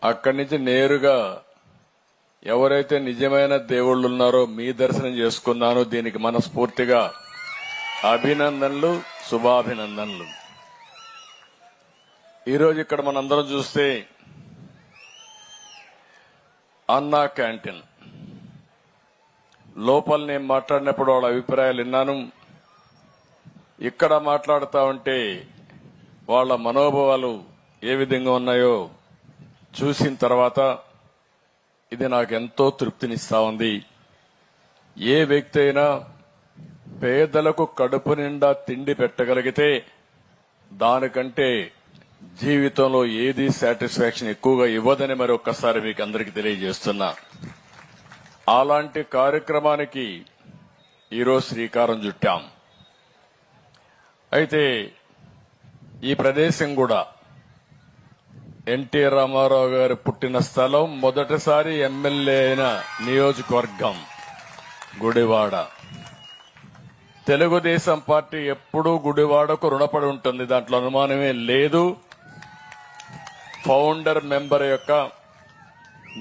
అక్కడి నుంచి నేరుగా ఎవరైతే నిజమైన దేవుళ్ళు ఉన్నారో మీ దర్శనం చేసుకున్నానో దీనికి మనస్ఫూర్తిగా అభినందనలు, శుభాభినందనలు. ఈరోజు ఇక్కడ మనందరం చూస్తే అన్నా క్యాంటీన్ లోపల నేను మాట్లాడినప్పుడు వాళ్ళ అభిప్రాయాలు విన్నాను. ఇక్కడ మాట్లాడుతూ ఉంటే వాళ్ళ మనోభావాలు ఏ విధంగా ఉన్నాయో చూసిన తర్వాత ఇది నాకు ఎంతో తృప్తినిస్తా ఉంది. ఏ వ్యక్తి అయినా పేదలకు కడుపు నిండా తిండి పెట్టగలిగితే దానికంటే జీవితంలో ఏది సాటిస్ఫాక్షన్ ఎక్కువగా ఇవ్వదని మరి ఒక్కసారి మీకు అందరికీ తెలియజేస్తున్నా. అలాంటి కార్యక్రమానికి ఈరోజు శ్రీకారం చుట్టాం. అయితే ఈ ప్రదేశం కూడా ఎన్టీ రామారావు గారు పుట్టిన స్థలం, మొదటిసారి ఎమ్మెల్యే అయిన నియోజకవర్గం గుడివాడ. తెలుగుదేశం పార్టీ ఎప్పుడూ గుడివాడకు రుణపడి ఉంటుంది, దాంట్లో అనుమానమే లేదు. ఫౌండర్ మెంబర్ యొక్క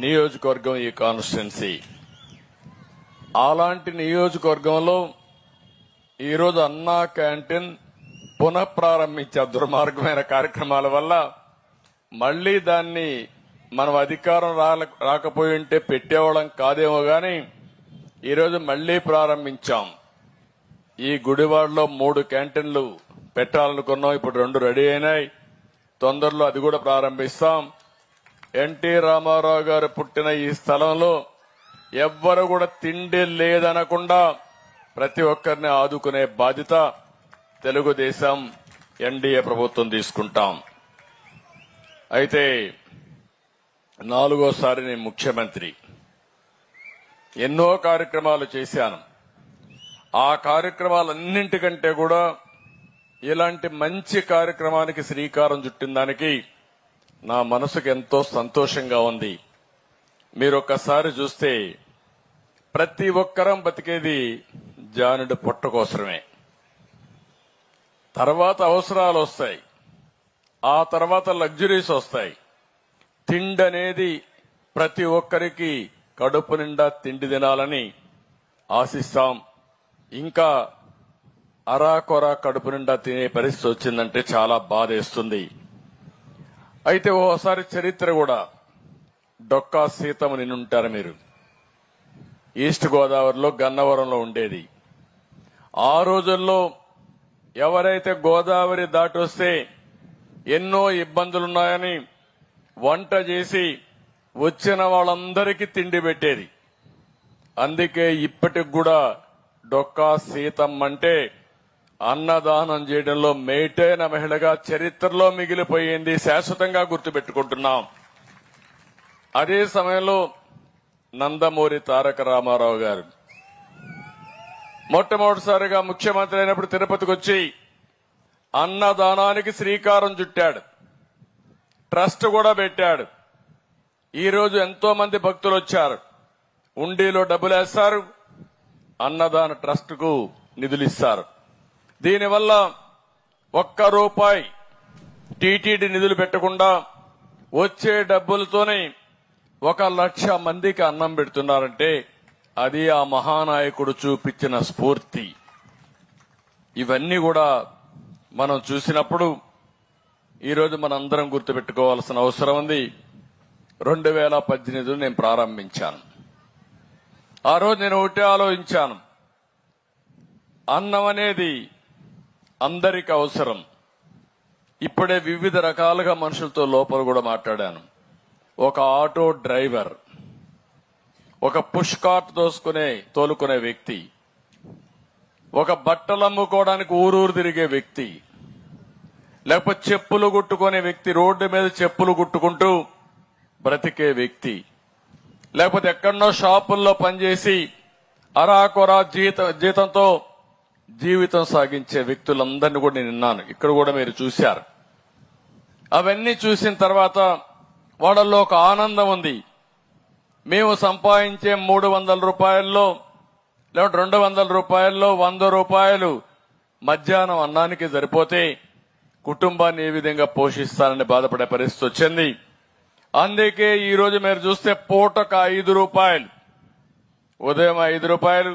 నియోజకవర్గం ఈ కాన్స్టిట్యున్సీ. అలాంటి నియోజకవర్గంలో ఈరోజు అన్నా క్యాంటీన్ పునఃప్రారంభించే దుర్మార్గమైన కార్యక్రమాల వల్ల మళ్లీ దాన్ని మనం అధికారం రాకపోయి ఉంటే పెట్టేవాళ్ళం కాదేమో గాని ఈరోజు మళ్లీ ప్రారంభించాం. ఈ గుడివాడలో 3 క్యాంటీన్లు పెట్టాలనుకున్నాం. ఇప్పుడు 2 రెడీ అయినాయి. తొందరలో అది కూడా ప్రారంభిస్తాం. ఎన్టీ రామారావు గారు పుట్టిన ఈ స్థలంలో ఎవ్వరు కూడా తిండి లేదనకుండా ప్రతి ఒక్కరిని ఆదుకునే బాధ్యత తెలుగుదేశం ఎన్డీఏ ప్రభుత్వం తీసుకుంటాం. అయితే 4వ నేను ముఖ్యమంత్రి. ఎన్నో కార్యక్రమాలు చేశాను. ఆ కార్యక్రమాలన్నింటికంటే కూడా ఇలాంటి మంచి కార్యక్రమానికి శ్రీకారం చుట్టిన దానికి నా మనసుకు ఎంతో సంతోషంగా ఉంది. మీరు ఒక్కసారి చూస్తే ప్రతి ఒక్కరం బతికేది జానుడి పొట్ట కోసమే. తర్వాత అవసరాలు వస్తాయి, ఆ తర్వాత లగ్జరీస్ వస్తాయి. తిండి అనేది ప్రతి ఒక్కరికి కడుపు నిండా తిండి తినాలని ఆశిస్తాం. ఇంకా అరాకొర కడుపు నిండా తినే పరిస్థితి వచ్చిందంటే చాలా బాధేస్తుంది. అయితే ఓసారి చరిత్ర కూడా డొక్కా సీతమ్మ నిన్నుంటారు మీరు. ఈస్ట్ గోదావరిలో గన్నవరంలో ఉండేది. ఆ రోజుల్లో ఎవరైతే గోదావరి దాటి వస్తే ఎన్నో ఇబ్బందులున్నాయని వంట చేసి వచ్చిన వాళ్ళందరికీ తిండి పెట్టేది. అందుకే ఇప్పటికి కూడా డొక్కా సీతమ్మ అంటే అన్నదానం చేయడంలో మేటైన మహిళగా చరిత్రలో మిగిలిపోయింది, శాశ్వతంగా గుర్తుపెట్టుకుంటున్నాం. అదే సమయంలో నందమూరి తారక రామారావు గారు మొట్టమొదటిసారిగా ముఖ్యమంత్రి అయినప్పుడు తిరుపతికి వచ్చి అన్నదానానికి శ్రీకారం చుట్టాడు. ట్రస్ట్ కూడా పెట్టాడు. ఈ రోజు ఎంతో మంది భక్తులు వచ్చారు. ఉండిలో డబ్బులు వేస్తారు, అన్నదాన ట్రస్ట్ కు నిధులు ఇస్తారు. దీనివల్ల ₹1 టీటీడీ నిధులు పెట్టకుండా వచ్చే డబ్బులతోనే 1,00,000 మందికి అన్నం పెడుతున్నారంటే అది ఆ మహానాయకుడు చూపించిన స్ఫూర్తి. ఇవన్నీ కూడా మనం చూసినప్పుడు ఈరోజు మనందరం గుర్తుపెట్టుకోవాల్సిన అవసరం ఉంది. 2018 నేను ప్రారంభించాను. ఆ రోజు నేను ఒకటే ఆలోచించాను, అన్నం అనేది అందరికి అవసరం. ఇప్పుడే వివిధ రకాలుగా మనుషులతో లోపల కూడా మాట్లాడాను. ఒక ఆటో డ్రైవర్, ఒక పుష్ కార్ట్ తోలుకునే వ్యక్తి, ఒక బట్టలు అమ్ముకోవడానికి ఊరూరు తిరిగే వ్యక్తి, లేకపోతే చెప్పులు కుట్టుకునే వ్యక్తి, రోడ్డు మీద చెప్పులు కుట్టుకుంటూ బ్రతికే వ్యక్తి, లేకపోతే ఎక్కడనో షాపుల్లో పనిచేసి అరాకొరా జీతంతో జీవితం సాగించే వ్యక్తులందరినీ కూడా నేను విన్నాను. ఇక్కడ కూడా మీరు చూశారు. అవన్నీ చూసిన తర్వాత వాళ్ళల్లో ఒక ఆనందం ఉంది. మేము సంపాదించే ₹300 లేకపోతే ₹200 ₹100 మధ్యాహ్నం అన్నానికి సరిపోతే కుటుంబాన్ని ఏ విధంగా పోషిస్తానని బాధపడే పరిస్థితి వచ్చింది. అందుకే ఈ రోజు మీరు చూస్తే పూటకు 5 రూపాయలు, ఉదయం 5 రూపాయలు,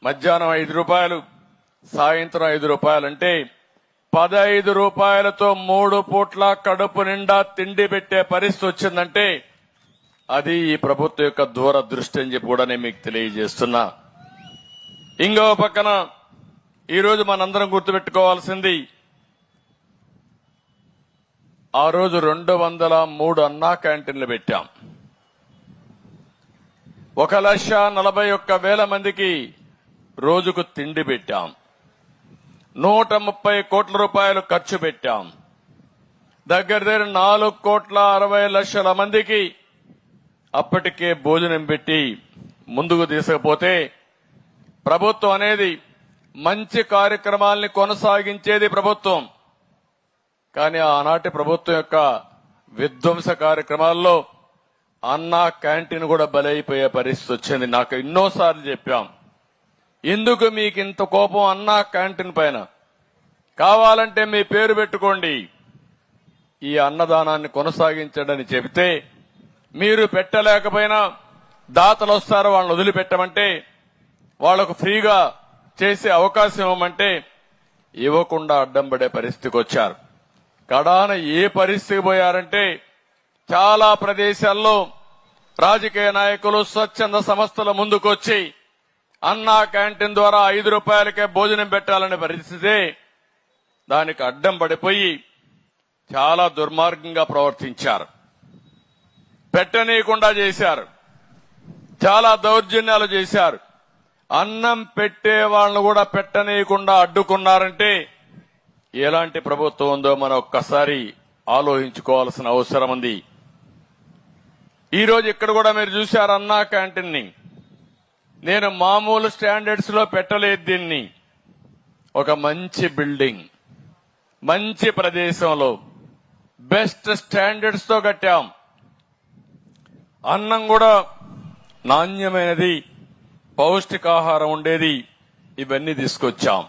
మధ్యాహ్నం 5 రూపాయలు, సాయంత్రం 5 రూపాయలు, అంటే 15 రూపాయలతో 3 పూట్ల కడుపు నిండా తిండి పెట్టే పరిస్థితి వచ్చిందంటే అది ఈ ప్రభుత్వం యొక్క దూరదృష్టి అని చెప్పి కూడా నేను మీకు తెలియజేస్తున్నా. ఇంకో పక్కన ఈరోజు మనందరం గుర్తుపెట్టుకోవాల్సింది, ఆ రోజు 203 అన్నా క్యాంటీన్లు పెట్టాం. 1,41,000 మందికి రోజుకు తిండి పెట్టాం. 130 కోట్ల రూపాయలు ఖర్చు పెట్టాం. దగ్గర 4,60,00,000 మందికి అప్పటికే భోజనం పెట్టి ముందుకు తీసుకుపోతే ప్రభుత్వం అనేది మంచి కార్యక్రమాల్ని కొనసాగించేది ప్రభుత్వం. కానీ ఆనాటి ప్రభుత్వం యొక్క విధ్వంస కార్యక్రమాల్లో అన్నా క్యాంటీన్ కూడా బలైపోయే పరిస్థితి వచ్చింది. నాకు ఎన్నోసార్లు చెప్పాం, ఎందుకు మీకు ఇంత కోపం అన్నా క్యాంటీన్ పైన? కావాలంటే మీ పేరు పెట్టుకోండి, ఈ అన్నదానాన్ని కొనసాగించడని చెబితే మీరు పెట్టలేకపోయినా దాతలు వస్తారు, వాళ్ళని వదిలిపెట్టమంటే, వాళ్లకు ఫ్రీగా చేసే అవకాశం ఇవ్వమంటే ఇవ్వకుండా అడ్డం పడే పరిస్థితికి వచ్చారు. కడాన ఏ పరిస్థితికి పోయారంటే చాలా ప్రదేశాల్లో రాజకీయ నాయకులు, స్వచ్ఛంద సంస్థల ముందుకొచ్చి అన్నా క్యాంటీన్ ద్వారా 5 రూపాయలకే భోజనం పెట్టాలనే పరిస్థితి, దానికి అడ్డం పడిపోయి చాలా దుర్మార్గంగా ప్రవర్తించారు. పెట్టనీయకుండా చేశారు, చాలా దౌర్జన్యాలు చేశారు. అన్నం పెట్టే వాళ్ళను కూడా పెట్టనీయకుండా అడ్డుకున్నారంటే ఎలాంటి ప్రభుత్వం ఉందో మనం ఒక్కసారి ఆలోచించుకోవాల్సిన అవసరం ఉంది. ఈ రోజు ఇక్కడ కూడా మీరు చూశారు అన్నా క్యాంటీన్ ని. నేను మామూలు స్టాండర్డ్స్ లో పెట్టలేదు దీన్ని. ఒక మంచి బిల్డింగ్, మంచి ప్రదేశంలో బెస్ట్ స్టాండర్డ్స్ తో కట్టాం. అన్నం కూడా నాణ్యమైనది, పౌష్టికాహారం ఉండేది, ఇవన్నీ తీసుకొచ్చాం.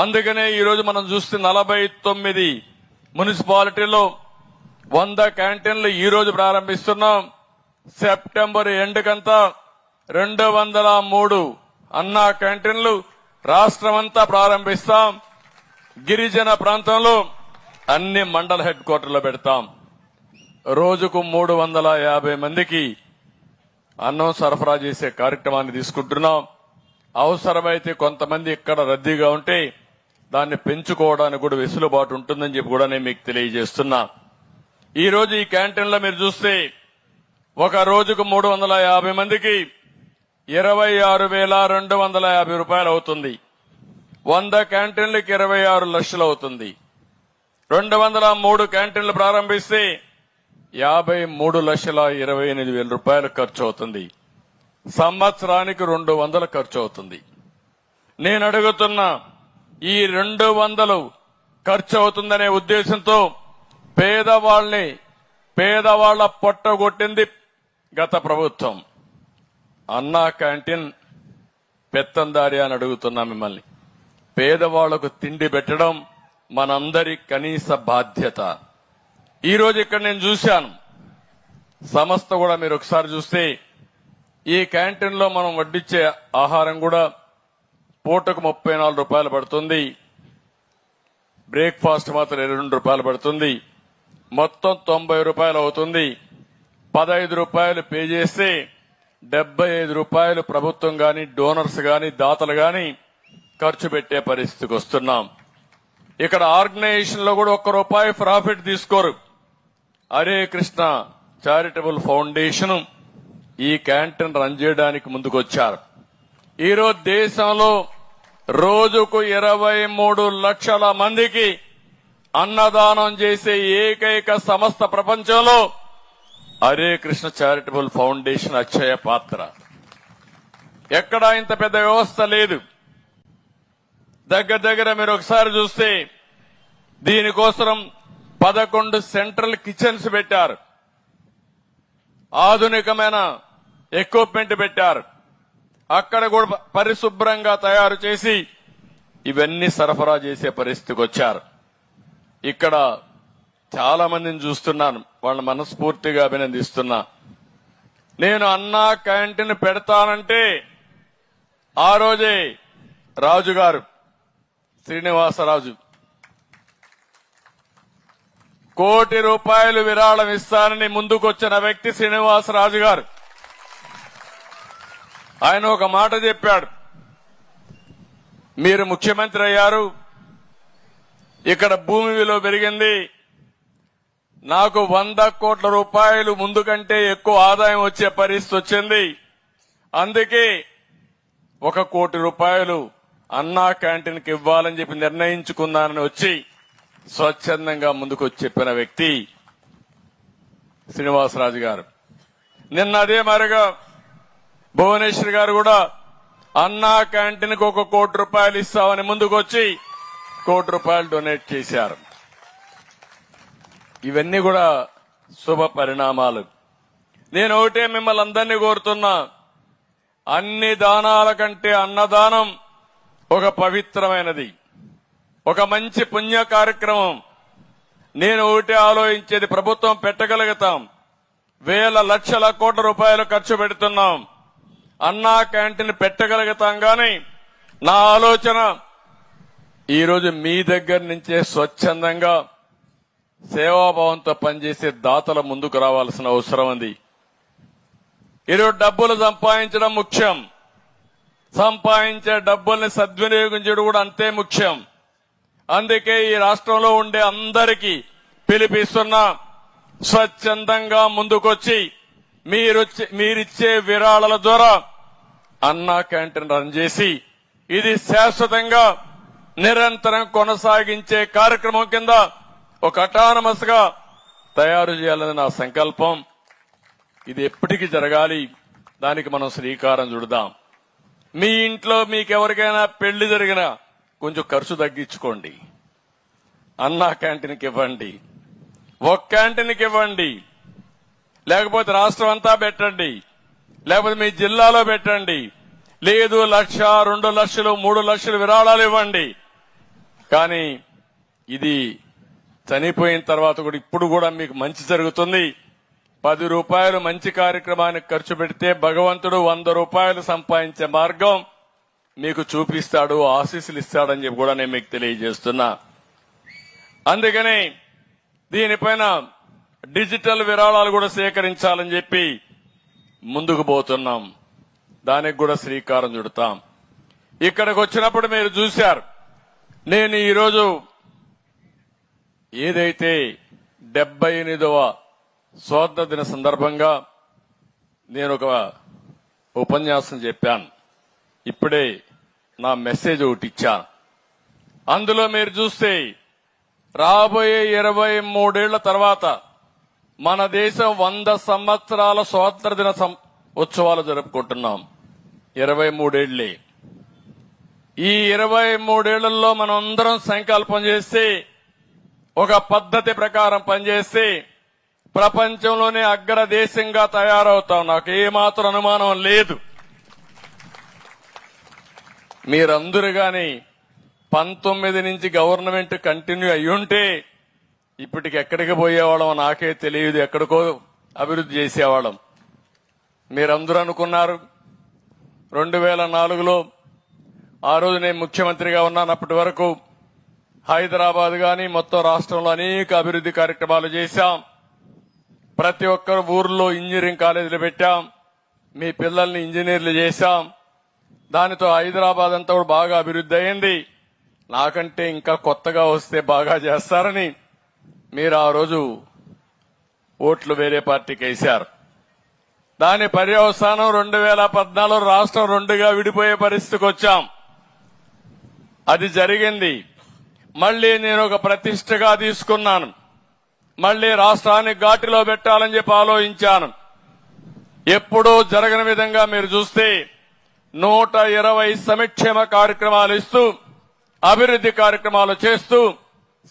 అందుకనే ఈరోజు మనం చూస్తే 49 మున్సిపాలిటీలో 100 క్యాంటీన్లు ఈ రోజు ప్రారంభిస్తున్నాం. సెప్టెంబర్ ఎండ్ కంతా 203 అన్నా క్యాంటీన్లు రాష్ట్రమంతా ప్రారంభిస్తాం. గిరిజన ప్రాంతంలో అన్ని మండల హెడ్ క్వార్టర్లో పెడతాం. రోజుకు 350 మందికి అన్నం సరఫరా చేసే కార్యక్రమాన్ని తీసుకుంటున్నాం. అవసరమైతే కొంతమంది ఇక్కడ రద్దీగా ఉంటే దాన్ని పెంచుకోవడానికి కూడా వెసులుబాటు ఉంటుందని చెప్పి కూడా నేను మీకు తెలియజేస్తున్నా. ఈ రోజు ఈ క్యాంటీన్లో మీరు చూస్తే ఒక రోజుకు 350 మందికి 26,250 రూపాయలు అవుతుంది. 100 క్యాంటీన్లకి 26 లక్షలు అవుతుంది. 203 క్యాంటీన్లు ప్రారంభిస్తే 53,28,000 రూపాయలు ఖర్చు అవుతుంది. సంవత్సరానికి 200 ఖర్చు అవుతుంది. నేను అడుగుతున్నా, ఈ 200 ఖర్చు అవుతుందనే ఉద్దేశంతో పేదవాళ్ల పొట్టగొట్టింది గత ప్రభుత్వం. అన్నా క్యాంటీన్ పెత్తందారి అని అడుగుతున్నా మిమ్మల్ని. పేదవాళ్లకు తిండి పెట్టడం మనందరి కనీస బాధ్యత. ఈ రోజు ఇక్కడ నేను చూశాను, సంస్థ కూడా మీరు ఒకసారి చూస్తే ఈ క్యాంటీన్ లో మనం వడ్డించే ఆహారం కూడా పూటకు 34 రూపాయలు పడుతుంది. బ్రేక్ఫాస్ట్ మాత్రం 22 రూపాయలు పడుతుంది. మొత్తం 90 రూపాయలు అవుతుంది. 15 రూపాయలు పే చేస్తే 75 రూపాయలు ప్రభుత్వం గాని, డోనర్స్ గాని, దాతలు గాని ఖర్చు పెట్టే పరిస్థితికి వస్తున్నాం. ఇక్కడ ఆర్గనైజేషన్ లో కూడా 1 రూపాయి ప్రాఫిట్ తీసుకోరు. హరే కృష్ణ చారిటబుల్ ఫౌండేషన్ ఈ క్యాంటీన్ రన్ చేయడానికి ముందుకొచ్చారు. ఈరోజు దేశంలో రోజుకు 23 లక్షల మందికి అన్నదానం చేసే ఏకైక సంస్థ ప్రపంచంలో హరే కృష్ణ చారిటబుల్ ఫౌండేషన్ అక్షయ పాత్ర. ఎక్కడా ఇంత పెద్ద వ్యవస్థ లేదు. దగ్గర మీరు ఒకసారి చూస్తే దీనికోసం 11 సెంట్రల్ కిచెన్స్ పెట్టారు. ఆధునికమైన ఎక్విప్మెంట్ పెట్టారు. అక్కడ కూడా పరిశుభ్రంగా తయారు చేసి ఇవన్నీ సరఫరా చేసే పరిస్థితికి వచ్చారు. ఇక్కడ చాలా మందిని చూస్తున్నాను. వాళ్ళని మనస్ఫూర్తిగా అభినందిస్తున్నా. నేను అన్నా క్యాంటీన్ పెడతానంటే ఆ రోజే రాజుగారు శ్రీనివాసరాజు ₹1 కోటి విరాళం ఇస్తానని ముందుకొచ్చిన వ్యక్తి శ్రీనివాసరాజు గారు. ఆయన ఒక మాట చెప్పాడు, మీరు ముఖ్యమంత్రి అయ్యారు, ఇక్కడ భూమి విలువ పెరిగింది, నాకు ₹100 కోట్ల ముందు కంటే ఎక్కువ ఆదాయం వచ్చే పరిస్థితి వచ్చింది, అందుకే ₹1 కోటి అన్నా క్యాంటీన్కి ఇవ్వాలని చెప్పి నిర్ణయించుకున్నానని వచ్చి స్వచ్ఛందంగా ముందుకు వచ్చి చెప్పిన వ్యక్తి శ్రీనివాసరాజు గారు. నిన్న అదే మరిగా భువనేశ్వర్ గారు కూడా అన్నా క్యాంటీన్కి ₹1 కోటి ఇస్తామని ముందుకు వచ్చి ₹1 కోటి డొనేట్ చేశారు. ఇవన్నీ కూడా శుభ పరిణామాలు. నేను ఒకటే మిమ్మల్ని అందరినీ కోరుతున్నా, అన్ని దానాల కంటే అన్నదానం ఒక పవిత్రమైనది, ఒక మంచి పుణ్య కార్యక్రమం. నేను ఒకటే ఆలోచించేది, ప్రభుత్వం పెట్టగలుగుతాం, వేల లక్షల కోట్ల రూపాయలు ఖర్చు పెడుతున్నాం, అన్నా క్యాంటీన్ పెట్టగలుగుతాం. గాని నా ఆలోచన ఈరోజు మీ దగ్గర నుంచే స్వచ్ఛందంగా సేవాభావంతో పనిచేసే దాతల ముందుకు రావాల్సిన అవసరం ఉంది. ఈరోజు డబ్బులు సంపాదించడం ముఖ్యం, సంపాదించే డబ్బుల్ని సద్వినియోగం చేయడం కూడా అంతే ముఖ్యం. అందుకే ఈ రాష్ట్రంలో ఉండే అందరికీ పిలిపిస్తున్నా, స్వచ్ఛందంగా ముందుకొచ్చి మీరిచ్చే విరాళాల ద్వారా అన్నా క్యాంటీన్ రన్ చేసి ఇది శాశ్వతంగా నిరంతరం కొనసాగించే కార్యక్రమం కింద ఒక అటానమస్ గా తయారు చేయాలని నా సంకల్పం. ఇది ఎప్పటికీ జరగాలి, దానికి మనం శ్రీకారం చుడదాం. మీ ఇంట్లో మీకెవరికైనా పెళ్లి జరిగినా కొంచెం ఖర్చు తగ్గించుకోండి, అన్నా క్యాంటీన్కి ఇవ్వండి, ఒక క్యాంటీన్కి ఇవ్వండి, లేకపోతే రాష్ట్రం అంతా పెట్టండి, లేకపోతే మీ జిల్లాలో పెట్టండి, లేదు 1,00,000, 2 లక్షలు, 3 లక్షలు విరాళాలు ఇవ్వండి. కానీ ఇది చనిపోయిన తర్వాత కూడా ఇప్పుడు కూడా మీకు మంచి జరుగుతుంది. ₹10 మంచి కార్యక్రమానికి ఖర్చు పెడితే భగవంతుడు ₹100 సంపాదించే మార్గం మీకు చూపిస్తాడు, ఆశీస్సులు ఇస్తాడని చెప్పి కూడా నేను మీకు తెలియజేస్తున్నా. అందుకని దీనిపైన డిజిటల్ విరాళాలు కూడా సేకరించాలని చెప్పి ముందుకు పోతున్నాం. దానికి కూడా శ్రీకారం చుడతాం. ఇక్కడికి వచ్చినప్పుడు మీరు చూశారు, నేను ఈరోజు ఏదైతే 78వ స్వాతంత్ర దిన సందర్భంగా నేను ఒక ఉపన్యాసం చెప్పాను. ఇప్పుడే నా మెసేజ్ ఒకటి ఇచ్చాను. అందులో మీరు చూస్తే రాబోయే 23 ఏళ్ల తర్వాత మన దేశం 100 సంవత్సరాల స్వాతంత్ర దిన ఉత్సవాలు జరుపుకుంటున్నాం. 23 ఏళ్లే. ఈ 23 ఏళ్లలో మనం అందరం సంకల్పం చేసి ఒక పద్ధతి ప్రకారం పనిచేసి ప్రపంచంలోనే అగ్రదేశంగా తయారవుతాం. నాకు ఏమాత్రం అనుమానం లేదు. మీరందరూ గాని 19 నుంచి గవర్నమెంట్ కంటిన్యూ అయ్యుంటే ఇప్పటికి ఎక్కడికి పోయేవాళ్ళం నాకే తెలియదు, ఎక్కడికో అభివృద్ధి చేసేవాళ్ళం. మీరందరూ అనుకున్నారు 2004లో ఆ రోజు నేను ముఖ్యమంత్రిగా ఉన్నాను. అప్పటి వరకు హైదరాబాద్ గాని మొత్తం రాష్ట్రంలో అనేక అభివృద్ధి కార్యక్రమాలు చేశాం. ప్రతి ఒక్కరు ఊర్లో ఇంజనీరింగ్ కాలేజీలు పెట్టాం, మీ పిల్లల్ని ఇంజనీర్లు చేశాం. దానితో హైదరాబాద్ అంతా కూడా బాగా అభివృద్ధి అయింది. నాకంటే ఇంకా కొత్తగా వస్తే బాగా చేస్తారని మీరు ఆ రోజు ఓట్లు వేరే పార్టీకి వేశారు. దాని పర్యవసానం 2014 రాష్ట్రం 2గా విడిపోయే పరిస్థితికి వచ్చాం. అది జరిగింది. మళ్లీ నేను ఒక ప్రతిష్టగా తీసుకున్నాను. మళ్లీ రాష్ట్రాన్ని ఘాటిలో పెట్టాలని చెప్పి ఆలోచించాను. ఎప్పుడూ జరగని విధంగా మీరు చూస్తే 120 సంక్షేమ కార్యక్రమాలు ఇస్తూ అభివృద్ధి కార్యక్రమాలు చేస్తూ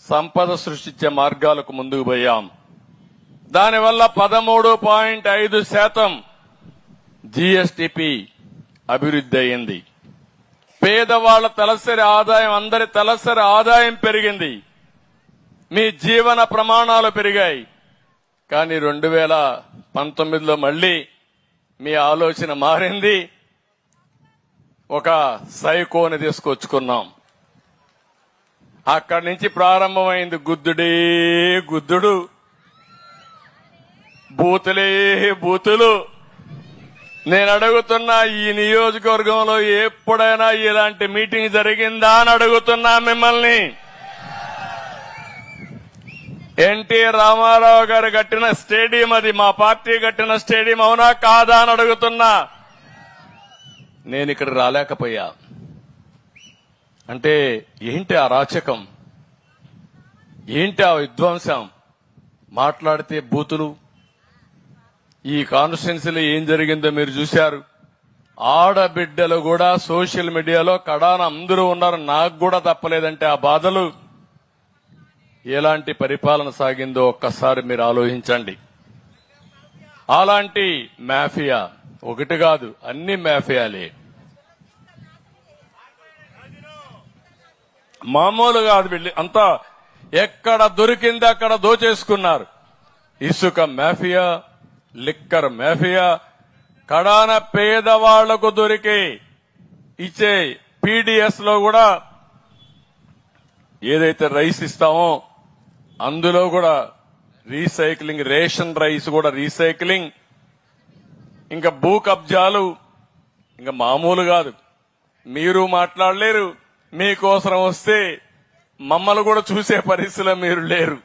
సంపద సృష్టించే మార్గాలకు ముందుకు పోయాం. దానివల్ల 13.5% జీఎస్టీపీ అభివృద్ధి అయింది. పేదవాళ్ల తలసరి ఆదాయం, అందరి తలసరి ఆదాయం పెరిగింది. మీ జీవన ప్రమాణాలు పెరిగాయి. కానీ 2019లో మళ్ళీ మీ ఆలోచన మారింది. ఒక సైకోని తీసుకొచ్చుకున్నాం. అక్కడి నుంచి ప్రారంభమైంది గుద్దుడే గుద్దుడు, బూతులే బూతులు. నేను అడుగుతున్నా, ఈ నియోజకవర్గంలో ఎప్పుడైనా ఇలాంటి మీటింగ్ జరిగిందా అని అడుగుతున్నా మిమ్మల్ని. ఎన్టీ రామారావు గారు కట్టిన స్టేడియం అది, మా పార్టీ కట్టిన స్టేడియం అవునా కాదా అని అడుగుతున్నా. నేను ఇక్కడ రాలేకపోయా. అంటే ఏంటి ఆ అరాచకం, ఏంటి ఆ విధ్వంసం? మాట్లాడితే బూతులు. ఈ కాన్స్టిట్యున్సీలో ఏం జరిగిందో మీరు చూశారు. ఆడబిడ్డలు కూడా సోషల్ మీడియాలో కడాన అందరూ ఉన్నారు. నాకు కూడా తప్పలేదంటే ఆ బాధలు. ఎలాంటి పరిపాలన సాగిందో ఒక్కసారి మీరు ఆలోచించండి. అలాంటి మాఫియా ఒకటి కాదు, అన్ని మాఫియాలే. మామూలు కాదు, వీళ్ళు అంతా ఎక్కడ దొరికింది అక్కడ దోచేసుకున్నారు. ఇసుక మాఫియా, లిక్కర్ మాఫియా, కడాన పేదవాళ్లకు దొరికే ఇచ్చే పీడీఎస్ లో కూడా ఏదైతే రైస్ ఇస్తామో అందులో కూడా రీసైక్లింగ్, రేషన్ రైస్ కూడా రీసైక్లింగ్. ఇంకా భూ కబ్జాలు ఇంకా మామూలు కాదు. మీరు మాట్లాడలేరు, మీకోసం వస్తే మమ్మల్ని కూడా చూసే పరిస్థితిలో మీరు లేరు.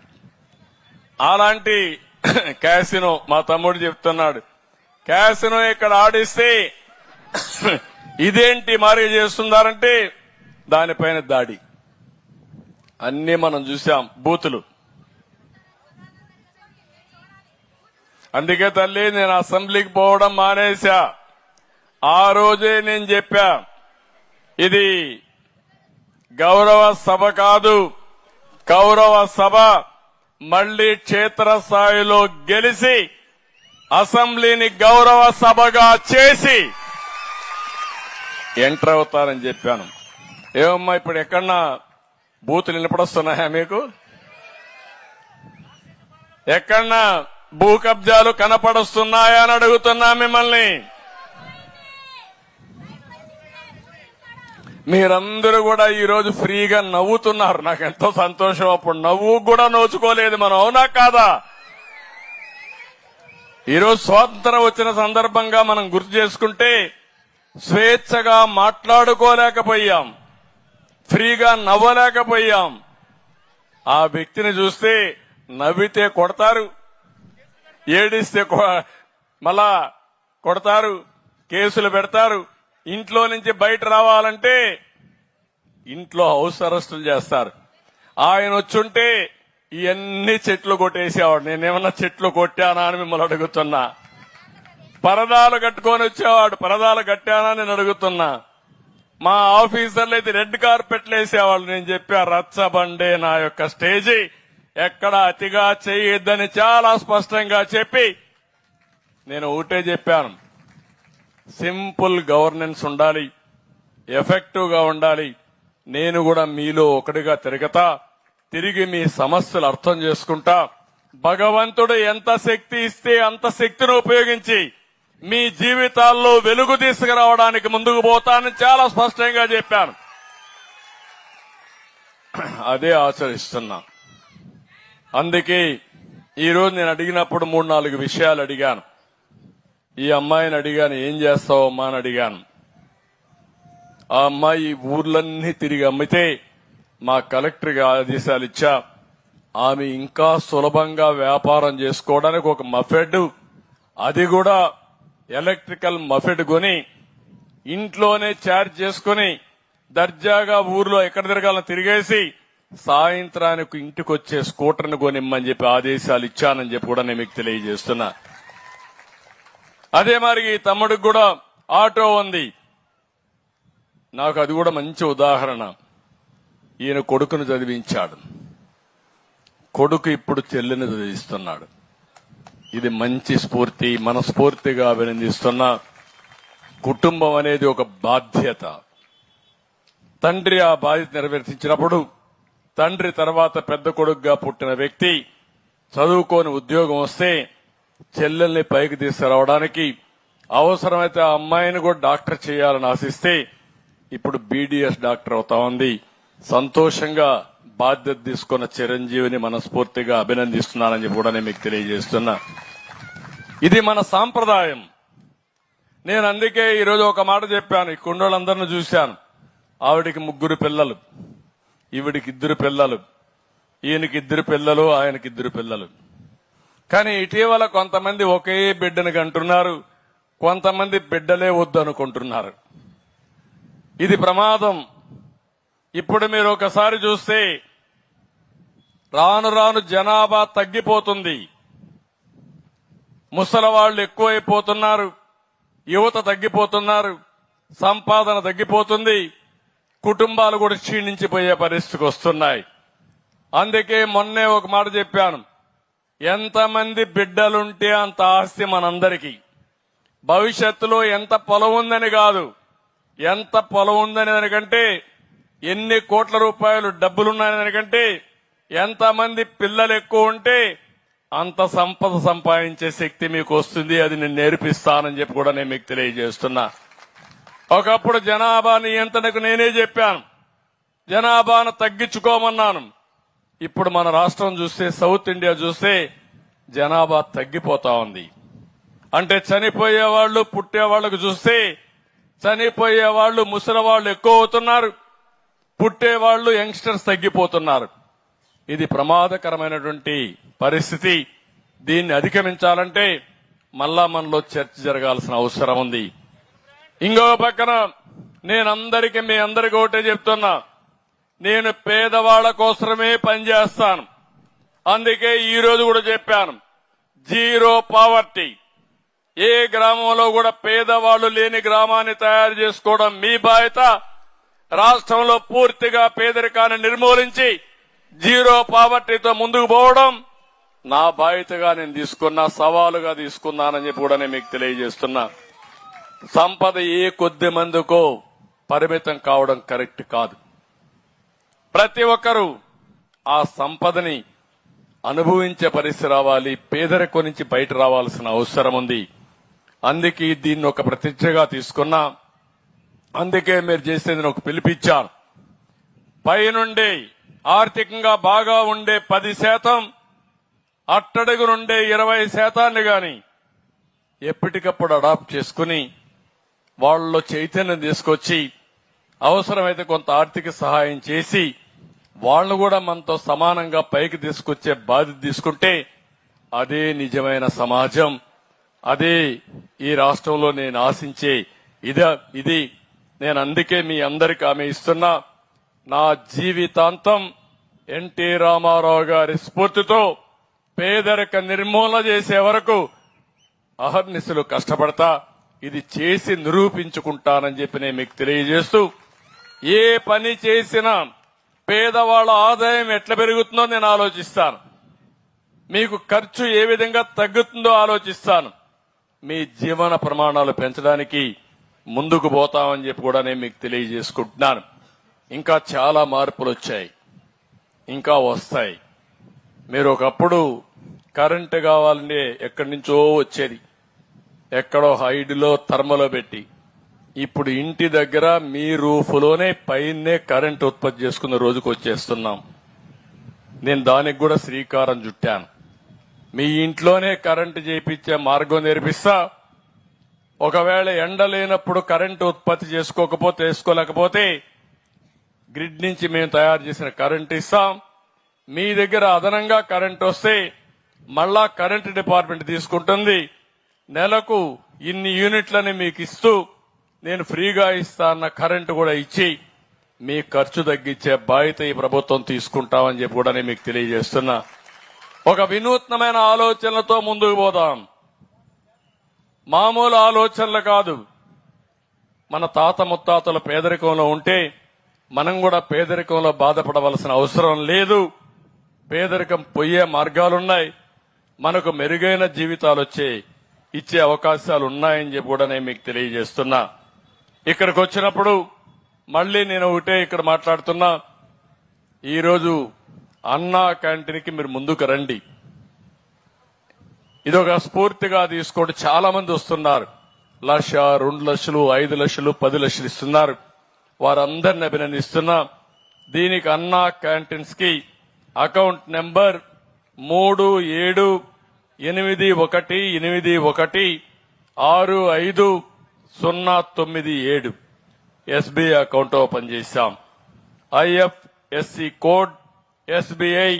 అలాంటి క్యాసినో, మా తమ్ముడు చెప్తున్నాడు, క్యాసినో ఇక్కడ ఆడిస్తే ఇదేంటి మరి చేస్తున్నారంటే దానిపైన దాడి. అన్ని మనం చూసాం, బూతులు. అందుకే తల్లి నేను అసెంబ్లీకి పోవడం మానేశా. ఆ రోజే నేను చెప్పా, ఇది గౌరవ సభ కాదు, కౌరవ సభ. మళ్లీ క్షేత్రస్థాయిలో గెలిచి అసెంబ్లీని గౌరవ సభగా చేసి ఎంటర్ అవుతారని చెప్పాను. ఏమమ్మా ఇప్పుడు ఎక్కడన్నా బూతులు వినపడొస్తున్నాయా మీకు? ఎక్కడన్నా భూ కబ్జాలు కనపడొస్తున్నాయా అని అడుగుతున్నా మిమ్మల్ని. మీరందరూ కూడా ఈ రోజు ఫ్రీగా నవ్వుతున్నారు. నాకు ఎంతో సంతోషం. అప్పుడు నవ్వు కూడా నోచుకోలేదు మనం, అవునా కాదా? ఈరోజు స్వాతంత్రం వచ్చిన సందర్భంగా మనం గుర్తు చేసుకుంటే స్వేచ్ఛగా మాట్లాడుకోలేకపోయాం, ఫ్రీగా నవ్వలేకపోయాం. ఆ వ్యక్తిని చూస్తే నవ్వితే కొడతారు, ఏడిస్తే మళ్ళా కొడతారు, కేసులు పెడతారు. ఇంట్లో నుంచి బయట రావాలంటే ఇంట్లో హౌస్ అరెస్టులు చేస్తారు. ఆయన వచ్చుంటే ఇవన్నీ చెట్లు కొట్టేసేవాడు. నేనేమన్నా చెట్లు కొట్టానా అని మిమ్మల్ని అడుగుతున్నా. పరదాలు కట్టుకొని వచ్చేవాడు, పరదాలు కట్టానా నేను అడుగుతున్నా. మా ఆఫీసర్లు అయితే రెడ్ కార్పెట్లు వేసేవాళ్ళు. నేను చెప్పా, రచ్చబండే నా యొక్క స్టేజీ, ఎక్కడ అతిగా చేయొద్దని చాలా స్పష్టంగా చెప్పి నేను ఒకటే చెప్పాను, సింపుల్ గవర్నెన్స్ ఉండాలి, ఎఫెక్టివ్ గా ఉండాలి. నేను కూడా మీలో ఒకటిగా తిరిగి మీ సమస్యలు అర్థం చేసుకుంటా. భగవంతుడు ఎంత శక్తి ఇస్తే అంత శక్తిని ఉపయోగించి మీ జీవితాల్లో వెలుగు తీసుకురావడానికి ముందుకు పోతానని చాలా స్పష్టంగా చెప్పాను. అదే ఆచరిస్తున్నా. అందుకే ఈరోజు నేను అడిగినప్పుడు 3-4 విషయాలు అడిగాను. ఈ అమ్మాయిని అడిగాను, ఏం చేస్తావమ్మా అని అడిగాను. ఆ అమ్మాయి ఊర్లన్నీ తిరిగి అమ్మితే మా కలెక్టర్కి ఆదేశాలు ఇచ్చా. ఆమె ఇంకా సులభంగా వ్యాపారం చేసుకోవడానికి ఒక మఫెడ్, అది కూడా ఎలక్ట్రికల్ మఫెడ్ కొని ఇంట్లోనే ఛార్జ్ చేసుకుని దర్జాగా ఊర్లో ఎక్కడ తిరగాలని తిరిగేసి సాయంత్రానికి ఇంటికి వచ్చే స్కూటర్ని కొనిమ్మని చెప్పి ఆదేశాలు ఇచ్చానని చెప్పి కూడా నేను మీకు తెలియజేస్తున్నా. అదే మరి ఈ తమ్ముడికి కూడా ఆటో ఉంది. నాకు అది కూడా మంచి ఉదాహరణ. ఈయన కొడుకును చదివించాడు, కొడుకు ఇప్పుడు చెల్లిని చదివిస్తున్నాడు. ఇది మంచి స్ఫూర్తి, మనస్ఫూర్తిగా అభినందిస్తున్నా. కుటుంబం అనేది ఒక బాధ్యత. తండ్రి ఆ బాధ్యత నిర్వర్తించినప్పుడు తండ్రి తర్వాత పెద్ద కొడుకుగా పుట్టిన వ్యక్తి చదువుకొని ఉద్యోగం వస్తే చెల్లెల్ని పైకి తీసుకురావడానికి అవసరమైతే ఆ అమ్మాయిని కూడా డాక్టర్ చేయాలని ఆశిస్తే ఇప్పుడు బీడీఎస్ డాక్టర్ అవుతా ఉంది. సంతోషంగా బాధ్యత తీసుకున్న చిరంజీవిని మనస్ఫూర్తిగా అభినందిస్తున్నానని చెప్పి కూడా నేను మీకు తెలియజేస్తున్నా. ఇది మన సాంప్రదాయం. నేను అందుకే ఈరోజు ఒక మాట చెప్పాను. ఈ కుండోళ్ళందరినీ చూశాను. ఆవిడికి 3 పిల్లలు, ఈవిడికి 2 పిల్లలు, ఈయనకి 2 పిల్లలు, ఆయనకి 2 పిల్లలు. కానీ ఇటీవల కొంతమంది ఒకే బిడ్డను కంటున్నారు, కొంతమంది బిడ్డలే వద్దు అనుకుంటున్నారు. ఇది ప్రమాదం. ఇప్పుడు మీరు ఒకసారి చూస్తే రాను రాను జనాభా తగ్గిపోతుంది, ముసలవాళ్లు ఎక్కువైపోతున్నారు, యువత తగ్గిపోతున్నారు, సంపాదన తగ్గిపోతుంది, కుటుంబాలు కూడా క్షీణించిపోయే పరిస్థితికి వస్తున్నాయి. అందుకే మొన్నే ఒక మాట చెప్పాను, ఎంతమంది బిడ్డలుంటే అంత ఆస్తి మనందరికీ. భవిష్యత్తులో ఎంత పొలం ఉందని కాదు, ఎంత పొలం ఉందని దానికంటే, ఎన్ని కోట్ల రూపాయలు డబ్బులున్నాయని దానికంటే, ఎంతమంది పిల్లలు ఎక్కువ ఉంటే అంత సంపద సంపాదించే శక్తి మీకు వస్తుంది. అది నేను నేర్పిస్తానని చెప్పి కూడా నేను మీకు తెలియజేస్తున్నా. ఒకప్పుడు జనాభా నియంత్రణకు నేనే చెప్పాను, జనాభాను తగ్గించుకోమన్నాను. ఇప్పుడు మన రాష్ట్రం చూస్తే, సౌత్ ఇండియా చూస్తే జనాభా తగ్గిపోతా ఉంది. అంటే చనిపోయే వాళ్ళు పుట్టే వాళ్లకు చూస్తే చనిపోయే వాళ్ళు ముసలి వాళ్ళు ఎక్కువ అవుతున్నారు, పుట్టేవాళ్లు యంగ్స్టర్స్ తగ్గిపోతున్నారు. ఇది ప్రమాదకరమైనటువంటి పరిస్థితి. దీన్ని అధిగమించాలంటే మళ్ళా మనలో చర్చ జరగాల్సిన అవసరం ఉంది. ఇంకో పక్కన నేనందరికీ మీ అందరికీ ఒకటే చెప్తున్నా, నేను పేదవాళ్ల కోసమే పనిచేస్తాను. అందుకే ఈ రోజు కూడా చెప్పాను, జీరో పావర్టీ. ఏ గ్రామంలో కూడా పేదవాళ్లు లేని గ్రామాన్ని తయారు చేసుకోవడం మీ బాధ్యత. రాష్ట్రంలో పూర్తిగా పేదరికాన్ని నిర్మూలించి జీరో పావర్టీతో ముందుకు పోవడం నా బాధ్యతగా నేను తీసుకున్నా, సవాలుగా తీసుకున్నానని చెప్పి కూడా నేను మీకు తెలియజేస్తున్నా. సంపద ఏ కొద్ది మందికో పరిమితం కావడం కరెక్ట్ కాదు. ప్రతి ఒక్కరూ ఆ సంపదని అనుభవించే పరిస్థితి రావాలి, పేదరికం నుంచి బయట రావాల్సిన అవసరం ఉంది. అందుకే దీన్ని ఒక ప్రతిష్టగా తీసుకున్నా. అందుకే మీరు చేసేది ఒక పిలిపిచ్చాను. పైనుండి ఆర్థికంగా బాగా ఉండే 10%, అట్టడుగు నుండే 20% గాని ఎప్పటికప్పుడు అడాప్ట్ చేసుకుని వాళ్ళలో చైతన్యం తీసుకొచ్చి అవసరమైతే కొంత ఆర్థిక సహాయం చేసి వాళ్ళు కూడా మనతో సమానంగా పైకి తీసుకొచ్చే బాధ్యత తీసుకుంటే అదే నిజమైన సమాజం. అదే ఈ రాష్ట్రంలో నేను ఆశించే ఇది. నేను అందుకే మీ అందరికీ హామీ ఇస్తున్నా, నా జీవితాంతం ఎన్టీ రామారావు గారి స్ఫూర్తితో పేదరిక నిర్మూలన చేసే వరకు అహర్నిశలు కష్టపడతా. ఇది చేసి నిరూపించుకుంటానని చెప్పి నేను మీకు తెలియజేస్తూ, ఏ పని చేసినా పేదవాళ్ల ఆదాయం ఎట్లా పెరుగుతుందో నేను ఆలోచిస్తాను, మీకు ఖర్చు ఏ విధంగా తగ్గుతుందో ఆలోచిస్తాను. మీ జీవన ప్రమాణాలు పెంచడానికి ముందుకు పోతామని చెప్పి కూడా నేను మీకు తెలియజేసుకుంటున్నాను. ఇంకా చాలా మార్పులు వచ్చాయి, ఇంకా వస్తాయి. మీరు ఒకప్పుడు కరెంటు కావాలంటే ఎక్కడి నుంచో వచ్చేది, ఎక్కడో హైడ్లో థర్మలో పెట్టి. ఇప్పుడు ఇంటి దగ్గర మీ రూఫ్లోనే పైనే కరెంట్ ఉత్పత్తి చేసుకున్న రోజుకు వచ్చేస్తున్నాం. నేను దానికి కూడా శ్రీకారం చుట్టాను. మీ ఇంట్లోనే కరెంటు చేయించే మార్గం నేర్పిస్తా. ఒకవేళ ఎండ లేనప్పుడు కరెంటు ఉత్పత్తి చేసుకోలేకపోతే గ్రిడ్ నుంచి మేము తయారు చేసిన కరెంటు ఇస్తాం. మీ దగ్గర అదనంగా కరెంటు వస్తే మళ్ళా కరెంటు డిపార్ట్మెంట్ తీసుకుంటుంది. నెలకు ఇన్ని యూనిట్లని మీకు ఇస్తూ నేను ఫ్రీగా ఇస్తా అన్న కరెంటు కూడా ఇచ్చి మీ ఖర్చు తగ్గించే బాధ్యత ఈ ప్రభుత్వం తీసుకుంటామని చెప్పి కూడా నేను మీకు తెలియజేస్తున్నా. ఒక వినూత్నమైన ఆలోచనలతో ముందుకు పోదాం. మామూలు ఆలోచనలు కాదు. మన తాత ముత్తాతల పేదరికంలో ఉంటే మనం కూడా పేదరికంలో బాధపడవలసిన అవసరం లేదు. పేదరికం పోయే మార్గాలున్నాయి. మనకు మెరుగైన జీవితాలు ఇచ్చే అవకాశాలు ఉన్నాయని చెప్పి కూడా నేను మీకు తెలియజేస్తున్నా. ఇక్కడికి వచ్చినప్పుడు మళ్లీ నేను ఒకటే ఇక్కడ మాట్లాడుతున్నా, ఈరోజు అన్నా క్యాంటీన్కి మీరు ముందుకు రండి. ఇదొక స్ఫూర్తిగా తీసుకుంటూ చాలా మంది వస్తున్నారు. 1,00,000, 2 లక్షలు, 5 లక్షలు, 10 లక్షలు ఇస్తున్నారు. వారందరిని అభినందిస్తున్నా. దీనికి అన్నా క్యాంటీన్స్ కి account number 378181650997 SBI account open చేశాం. ఐఎఫ్ఎస్సి కోడ్ ఎస్బీఐ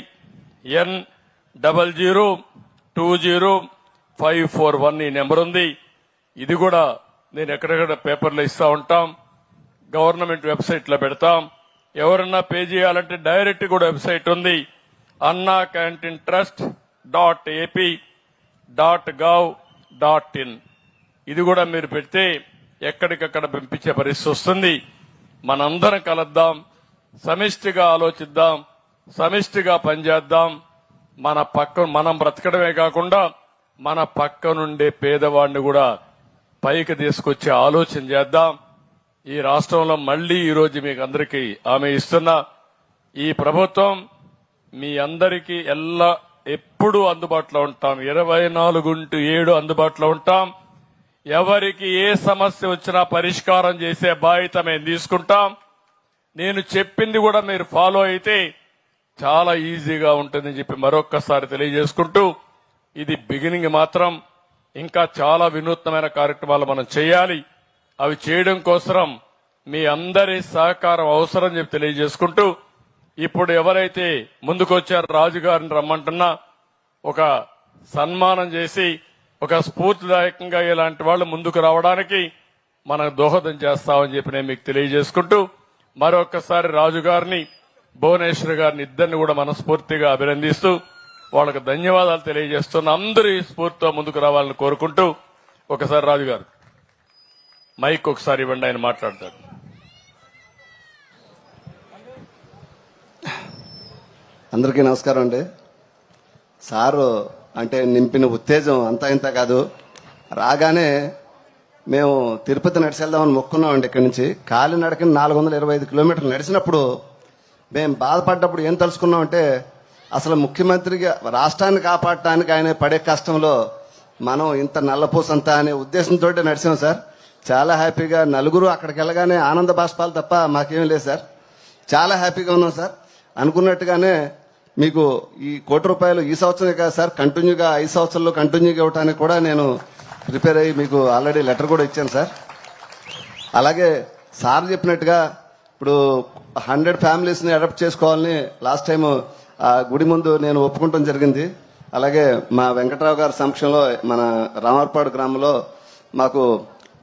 N00205441 ఈ నెంబర్ ఉంది. ఇది కూడా నేను ఎక్కడెక్కడ పేపర్లో ఇస్తా ఉంటాం, గవర్నమెంట్ వెబ్సైట్ లో పెడతాం. ఎవరన్నా పే చేయాలంటే డైరెక్ట్ కూడా వెబ్సైట్ ఉంది, annacantintrust.ap.gov.in. ఇది కూడా మీరు పెడితే ఎక్కడికక్కడ పంపించే పరిస్థితి వస్తుంది. మనందరం కలుద్దాం, సమిష్టిగా ఆలోచిద్దాం, సమిష్టిగా పనిచేద్దాం. మనం బ్రతకడమే కాకుండా మన పక్క నుండే పేదవాడిని కూడా పైకి తీసుకొచ్చే ఆలోచన చేద్దాం. ఈ రాష్ట్రంలో మళ్లీ ఈ రోజు మీకు అందరికీ హామీ ఇస్తున్నా, ఈ ప్రభుత్వం మీ అందరికీ ఎప్పుడూ అందుబాటులో ఉంటాం. 24/7 అందుబాటులో ఉంటాం. ఎవరికి ఏ సమస్య వచ్చినా పరిష్కారం చేసే బాధ్యత మేము తీసుకుంటాం. నేను చెప్పింది కూడా మీరు ఫాలో అయితే చాలా ఈజీగా ఉంటుందని చెప్పి మరొక్కసారి తెలియజేసుకుంటూ, ఇది బిగినింగ్ మాత్రం. ఇంకా చాలా వినూత్నమైన కార్యక్రమాలు మనం చేయాలి. అవి చేయడం కోసం మీ అందరి సహకారం అవసరం చెప్పి తెలియజేసుకుంటూ, ఇప్పుడు ఎవరైతే ముందుకొచ్చారో రాజుగారిని రమ్మంటున్నా, ఒక సన్మానం చేసి ఒక స్ఫూర్తిదాయకంగా ఇలాంటి వాళ్ళు ముందుకు రావడానికి మనం దోహదం చేస్తామని చెప్పి నేను మీకు తెలియజేసుకుంటూ, మరొకసారి రాజుగారిని, భువనేశ్వర్ గారిని ఇద్దరిని కూడా మనస్ఫూర్తిగా అభినందిస్తూ వాళ్ళకు ధన్యవాదాలు తెలియజేస్తున్న అందరూ ఈ స్ఫూర్తితో ముందుకు రావాలని కోరుకుంటూ, ఒకసారి రాజుగారు మైక్ ఒకసారి ఇవ్వండి, ఆయన మాట్లాడతారు. అందరికీ నమస్కారం అండి. సారు అంటే నింపిన ఉత్తేజం అంతా ఇంత కాదు. రాగానే మేము తిరుపతి నడిచి వెళ్దామని మొక్కున్నామండి. ఇక్కడి నుంచి కాలినడకని 425 కిలోమీటర్లు నడిచినప్పుడు మేము బాధపడ్డప్పుడు ఏం తెలుసుకున్నామంటే, అసలు ముఖ్యమంత్రిగా రాష్ట్రాన్ని కాపాడటానికి ఆయన పడే కష్టంలో మనం ఇంత నల్లపూసంతా అనే ఉద్దేశంతో నడిచాం సార్. చాలా హ్యాపీగా నలుగురు అక్కడికి వెళ్ళగానే ఆనంద బాష్పాలు తప్ప మాకేం లేదు సార్. చాలా హ్యాపీగా ఉన్నాం సార్. అనుకున్నట్టుగానే మీకు ఈ ₹1,00,00,000 ఈ సంవత్సరమే కాదు సార్, కంటిన్యూగా 5 సంవత్సరాల్లో కంటిన్యూగా ఇవ్వడానికి కూడా నేను ప్రిపేర్ అయ్యి మీకు ఆల్రెడీ లెటర్ కూడా ఇచ్చాను సార్. అలాగే సార్ చెప్పినట్టుగా ఇప్పుడు 100 ఫ్యామిలీస్ని అడాప్ట్ చేసుకోవాలని లాస్ట్ టైం గుడి ముందు నేను ఒప్పుకుంటాం జరిగింది. అలాగే మా వెంకట్రావు గారి సమక్షంలో మన రామర్పాడు గ్రామంలో మాకు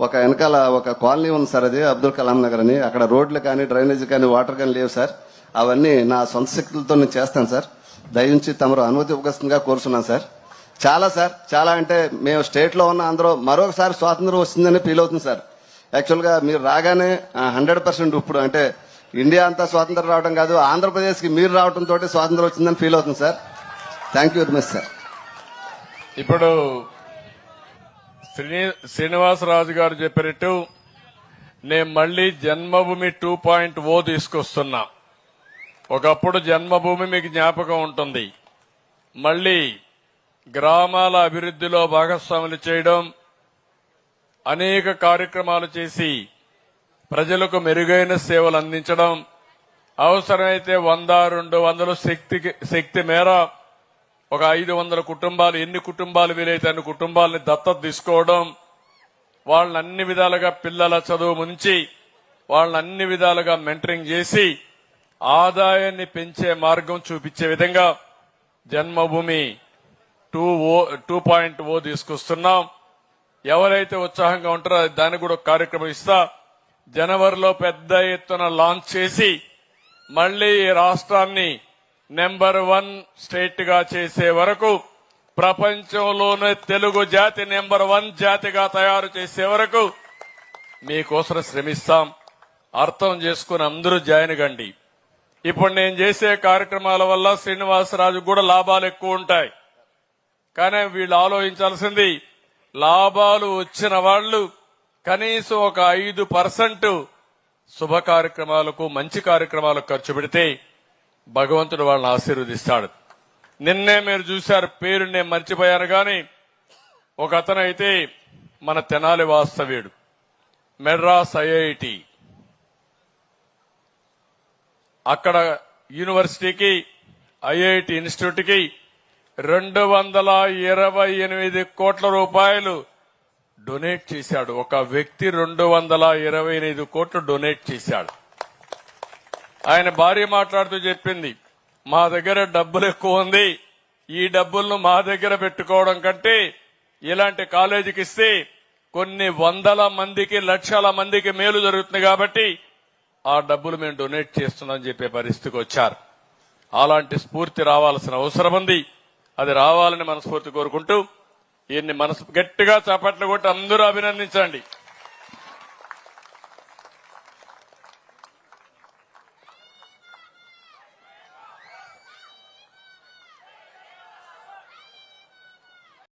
ఒక వెనకాల ఒక కాలనీ ఉంది సార్, అది అబ్దుల్ కలాం నగర్ అని. అక్కడ రోడ్లు కానీ డ్రైనేజ్ కానీ వాటర్ కానీ లేవు సార్. అవన్నీ నా సొంత శక్తులతో నేను చేస్తాను సార్. దయించి తమరు అనుమతి ఇవ్వగస్తుందిగా కోరుతున్నాను సార్. చాలా సార్, చాలా అంటే మేము స్టేట్ లో ఉన్న అందరూ మరొకసారి స్వాతంత్రం వస్తుందని ఫీల్ అవుతుంది సార్. యాక్చువల్ గా మీరు రాగానే 100% ఇప్పుడు అంటే ఇండియా అంతా స్వాతంత్రం రావడం కాదు, ఆంధ్రప్రదేశ్ కి మీరు రావడం తోటి స్వాతంత్రం వచ్చిందని ఫీల్ అవుతుంది sir. Thank you very much sir. ఇప్పుడు శ్రీనివాసరాజు గారు చెప్పినట్టు నేను మళ్లీ జన్మభూమి 2.0 తీసుకొస్తున్నా. ఒకప్పుడు జన్మభూమి మీకు జ్ఞాపకం ఉంటుంది. మళ్లీ గ్రామాల అభివృద్ధిలో భాగస్వాములు చేయడం, అనేక కార్యక్రమాలు చేసి ప్రజలకు మెరుగైన సేవలు అందించడం, అవసరమైతే 100-200 శక్తి మేర ఒక 500 కుటుంబాలు, ఎన్ని కుటుంబాలు వీలైతే అన్ని కుటుంబాలని దత్తత తీసుకోవడం, వాళ్ళని అన్ని విధాలుగా పిల్లల చదువు ముంచి వాళ్ళని అన్ని విధాలుగా మెంటరింగ్ చేసి ఆదాయాన్ని పెంచే మార్గం చూపించే విధంగా జన్మభూమి 2.0 తీసుకొస్తున్నాం. ఎవరైతే ఉత్సాహంగా ఉంటారో దానికి కూడా కార్యక్రమం ఇస్తా. జనవరిలో పెద్ద ఎత్తున లాంచ్ చేసి మళ్లీ ఈ రాష్ట్రాన్ని నెంబర్ 1 స్టేట్ గా చేసే వరకు, ప్రపంచంలోనే తెలుగు జాతి నెంబర్ 1 జాతిగా తయారు చేసే వరకు మీకోసం శ్రమిస్తాం. అర్థం చేసుకుని అందరూ జాయిన్ కండి. ఇప్పుడు నేను చేసే కార్యక్రమాల వల్ల శ్రీనివాసరాజు కూడా లాభాలు ఎక్కువ ఉంటాయి. కానీ వీళ్ళు ఆలోచించాల్సింది, లాభాలు వచ్చిన వాళ్ళు కనీసం ఒక 5% శుభ కార్యక్రమాలకు, మంచి కార్యక్రమాలకు ఖర్చు పెడితే భగవంతుడు వాళ్ళని ఆశీర్వదిస్తాడు. నిన్నే మీరు చూశారు, పేరు నేను మర్చిపోయాను కానీ ఒక అతనైతే మన తెనాలి వాస్తవ్యుడు మెడ్రాస్ ఐఐటి అక్కడ యూనివర్సిటీకి ఐఐటి ఇన్స్టిట్యూట్ కి 228 కోట్ల రూపాయలు డొనేట్ చేశాడు. ఒక వ్యక్తి 228 కోట్లు డొనేట్ చేశాడు. ఆయన భార్య మాట్లాడుతూ చెప్పింది, మా దగ్గర డబ్బులు ఎక్కువ ఉంది, ఈ డబ్బులను మా దగ్గర పెట్టుకోవడం కంటే ఇలాంటి కాలేజీకి ఇస్తే కొన్ని వందల మందికి లక్షల మందికి మేలు జరుగుతుంది కాబట్టి ఆ డబ్బులు మేము డొనేట్ చేస్తున్నామని చెప్పే పరిస్థితికి వచ్చారు. అలాంటి స్ఫూర్తి రావాల్సిన అవసరం ఉంది. అది రావాలని మనస్ఫూర్తి కోరుకుంటూ ఈయన్ని మనసు గట్టిగా చప్పట్లు కొట్టి అందరూ అభినందించండి.